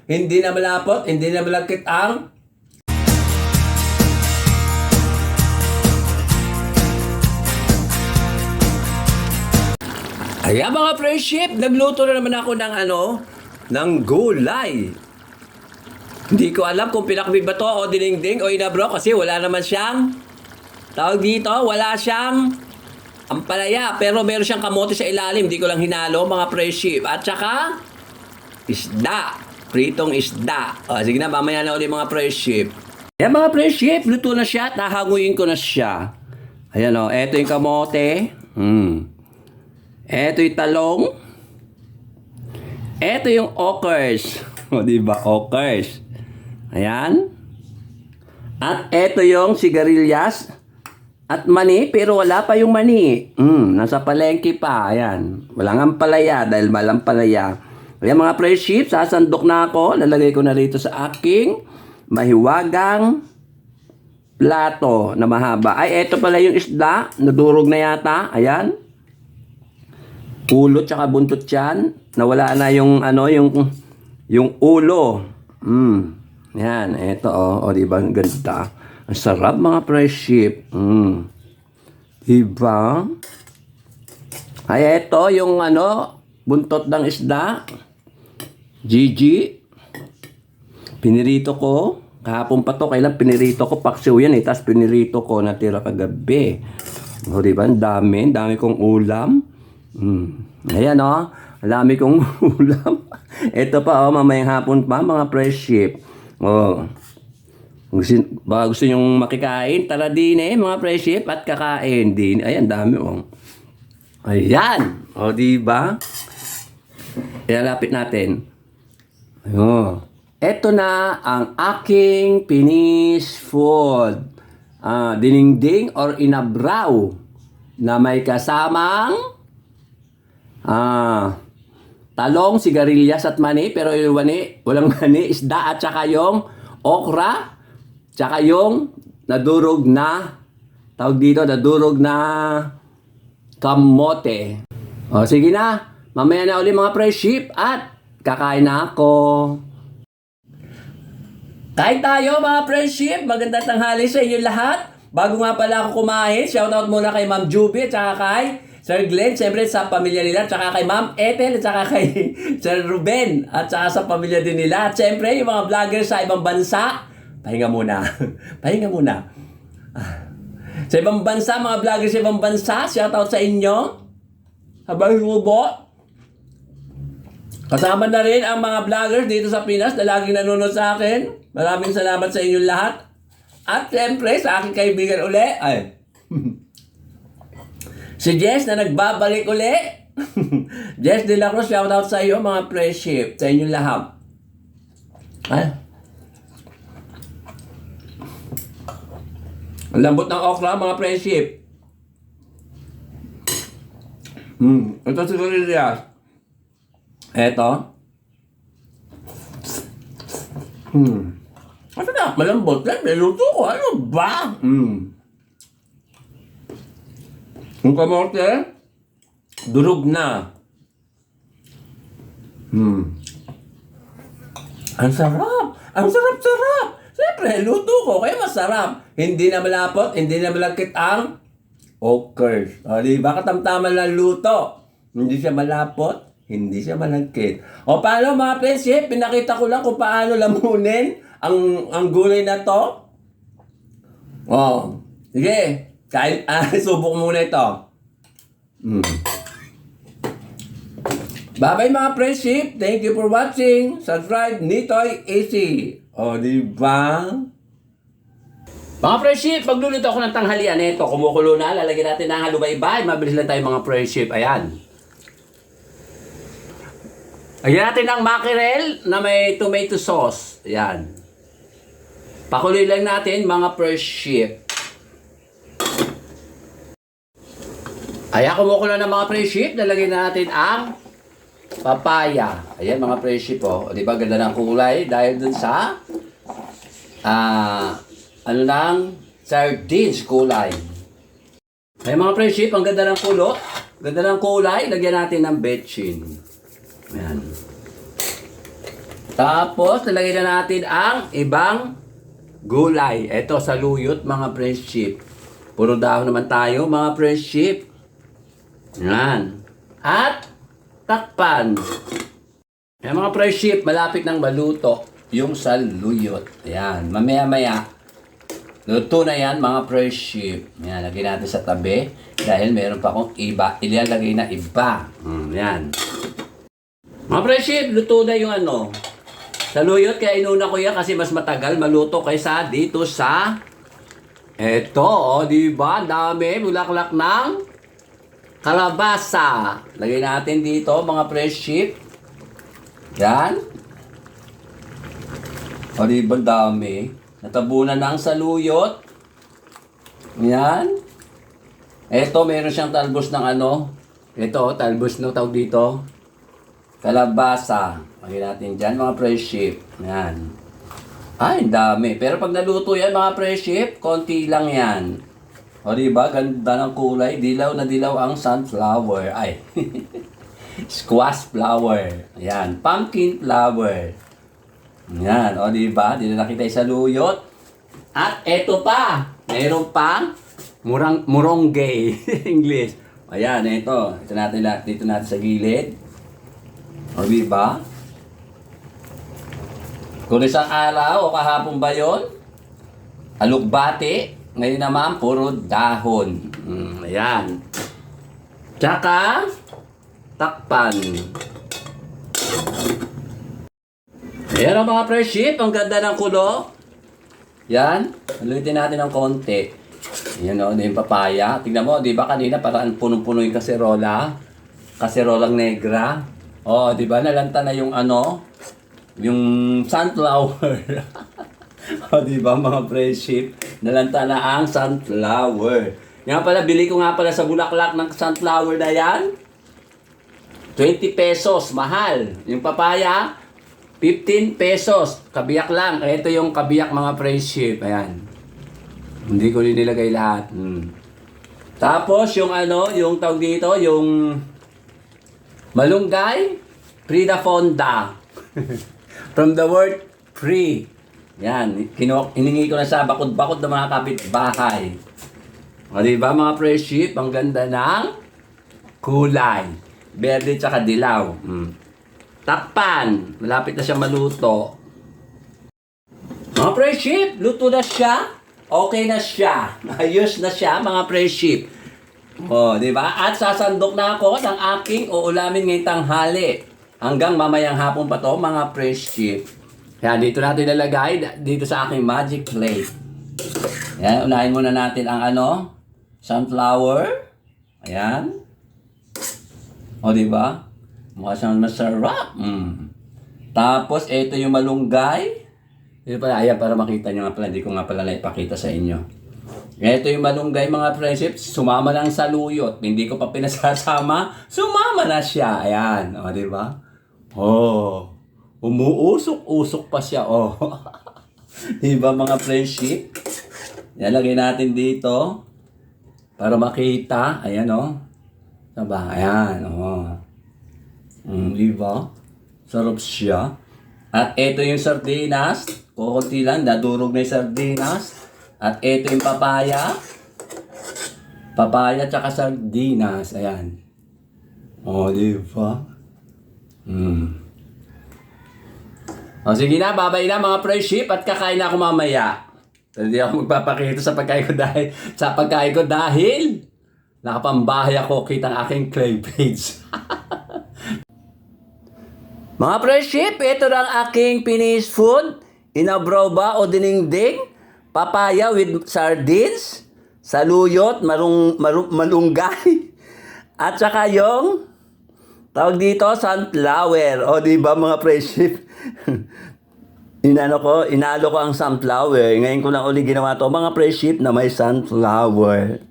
hindi na malapot, hindi na malagkit ang Ayan mga friendship, nagluto na naman ako ng gulay. Hindi ko alam kung pinakbig ba to o dinengdeng o inabro kasi wala naman siyang, tawag dito, wala siyang ampalaya. Pero meron siyang kamote sa ilalim, hindi ko lang hinalo mga friendship. At saka, isda, pritong isda. O, sige na, mamaya na ulit mga friendship. Ayan mga friendship, luto na siya, tahanguin ko na siya. Ayan o, eto yung kamote. Eto yung talong. Eto yung okras. O, diba? Okras. Ayan. At eto yung sigarilyas. At mani, pero wala pa yung mani. Nasa palengke pa. Ayan. Walang ampalaya dahil malang palaya. Ayan mga friendship, sasandok na ako. Lalagay ko na rito sa aking mahiwagang plato na mahaba. Ay, eto pala yung isda. Nadurog na yata. Ayan. Ulo tsaka buntot yan. Nawala na yung yung ulo. Yan, eto o diba ang ganda. Ang sarap mga friendship. Diba? Ay eto yung buntot ng isda. Gigi. Pinirito ko. Kahapon pa to, kailan pinirito ko. Paksiw yan tapos pinirito ko natira kagabi. O diba? Ang dami kong ulam. Ayan ang dami kong ulam. Ito pa mamayang hapon pa mga friendship. Gusto nyong makikain, tara din mga friendship at kakain din. Ayan, dami Ayan, diba? Ilalapit natin. Ito na ang aking finished food. Dinengdeng or inabraw na may kasamang talong, sigarilyas at mani, pero yung mani, walang mani, isda at saka yung okra, tsaka yung nadurog na, tawag dito, nadurog na kamote. Sige na, mamaya na ulit mga friendship at kakain na ako. Kain tayo mga friendship, magandang tanghali sa inyo lahat. Bago nga pala ako kumain, shoutout muna kay Ma'am Juby at saka kay Sir Glenn, siyempre sa pamilya nila, at saka kay Ma'am Ethel, at saka kay Sir Ruben, at saka sa pamilya din nila. At siyempre, yung mga vlogger sa ibang bansa, pahinga muna. Sa ibang bansa, mga vlogger sa ibang bansa, shoutout sa inyo. Habang lubo. Kasama na rin ang mga vloggers dito sa Pinas na laging nanonood sa akin. Maraming salamat sa inyong lahat. At siyempre, sa aking kaibigan uli, si Jess na nagbabalik uli. Jess De La Cruz, shoutout sa iyo mga friendship. Sa inyong lahat. Ang lambot ng okra mga friendship. Ito si Corilias. Ito. Ano na? Malambot lang. Niluto ko. Ano ba? Yung kamote, durog na. Ang sarap! Ang sarap-sarap! Siyempre, luto ko, kaya masarap. Hindi na malapot, hindi na malagkit ang okras. Diba? Katamtaman lang luto. Hindi siya malapot, hindi siya malagkit. Paano mga friendship? Pinakita ko lang kung paano lamunin ang gulay na to. Sige. Subok muna ito. Bye-bye mga friendship. Thank you for watching. Subscribe Nitoy AC. Diba? Mga friendship, magluluto ako ng tanghalian. Ito, kumukulo na. Lalagyan natin ng halubaybay. Mabilis lang tayo mga friendship. Ayan. Lagyan natin ng mackerel na may tomato sauce. Ayan. Pakuloy lang natin mga friendship. Ayan, kumukulo na mga friendship. Lalagyan natin ang papaya. Ayan mga friendship diba ganda ng kulay dahil dun sa sardines kulay. Ayan mga friendship, ang ganda ng kulo. Ganda ng kulay. Lagyan natin ng betchin. Ayan. Tapos, nalagay na natin ang ibang gulay. Ito, saluyot, mga friendship. Puro dahon naman tayo, mga friendship. Yan. At, takpan. Yan, mga friendship, malapit nang maluto yung saluyot. Yan, mamaya-maya. Luto na yan, mga friendship. Yan, lagay natin sa tabi. Dahil meron pa akong iba. Ilalagay na iba. Yan. Mga friendship, luto na yung ano. Saluyot, kaya inuna ko yan kasi mas matagal maluto kaysa dito sa eto, diba? Dami, bulaklak ng kalabasa. Lagay natin dito, mga friendship. Yan. O, diba dami? Natabunan ng saluyot. Yan. Eto, meron siyang talbos ng ano. Ito, talbos ng tawag dito. Kalabasa. Lagyan natin dyan, mga friendship. Yan. Ay, dami. Pero pag naluto yan, mga friendship, konti lang yan. O, diba? Ganda ng kulay. Dilaw na dilaw ang sunflower. Ay. Squash flower. Yan. Pumpkin flower. Yan. O, diba? Di na nakita yung saluyot. At eto pa. Mayroon pang muronggay. English. Ayan, ito. Ito natin lahat. Dito natin sa gilid. O, diba? Kung isang araw o kahapon ba yun? Alukbati. Ngayon naman, puro dahon. Ayan. Tsaka, takpan. Ayan ang mga friendship. Ang ganda ng kulo. Yan. Halutin natin ng konti. Ayan o, yung papaya. Tingnan mo, di ba kanina parang punong-puno yung kaserola? Kaserolang negra. O, di ba nalanta na yung ano? Yung sunflower. O, diba mga friendship? Nalanta na ang sunflower. Nga pala, bili ko nga pala sa bulaklak ng sunflower na yan. 20 pesos, mahal. Yung papaya, 15 pesos. Kabiyak lang. Ito yung kabiyak, mga friendship. Ayan. Hindi ko nilagay lahat. Tapos, yung ano, yung tawag dito, yung malunggay, Frida Fonda. From the word free. Yan. Hiningi ko na sa bakod-bakod ng mga kapitbahay. O, diba mga friendship? Ang ganda ng kulay. Berde tsaka dilaw. Takpan. Malapit na siya maluto. Mga friendship, luto na siya. Okay na siya. Ayos na siya, mga friendship. O, diba? At sasandok na ako ng aking uulamin ngayong tanghali. Hanggang mamayang hapon pa to, mga friendship. Yan, dito natin nalagay, dito sa aking magic plate. Yan, unahin muna natin ang ano, sunflower. Ayan. O, diba? Mukha siyang masarap. Tapos, ito yung malunggay. Ito pala, ayan, para makita nyo nga pala. Hindi ko nga pala naipakita sa inyo. Ito yung malunggay, mga friendship. Sumama lang sa luyot. Hindi ko pa pinasasama. Sumama na siya. Ayan. O, diba? Oh, umuusok-usok pa siya, oh. Diba mga friendship? Nalagay natin dito para makita. Ayan, oh. Diba? Ayan, oh. Diba? Sarap siya. At ito yung sardinas. Kukunti lang, nadurog na yung sardinas. At ito yung papaya. Papaya tsaka sardinas. Ayan. Oh, diba? O, sige na, babay na mga friendship at kakain na ako mamaya. Hindi ako magpapakita sa pagkain ko dahil nakapambahay ako, kitang aking clay page. Mga friendship, ito na ang aking finished food. Inabraw ba o dinengdeng? Papaya with sardines, saluyot, malunggay, at saka yung tawag dito, sunflower. O, diba mga friendship? Inalo ko ang sunflower. Ngayon ko lang uli ginawa to, mga friendship, na may sunflower.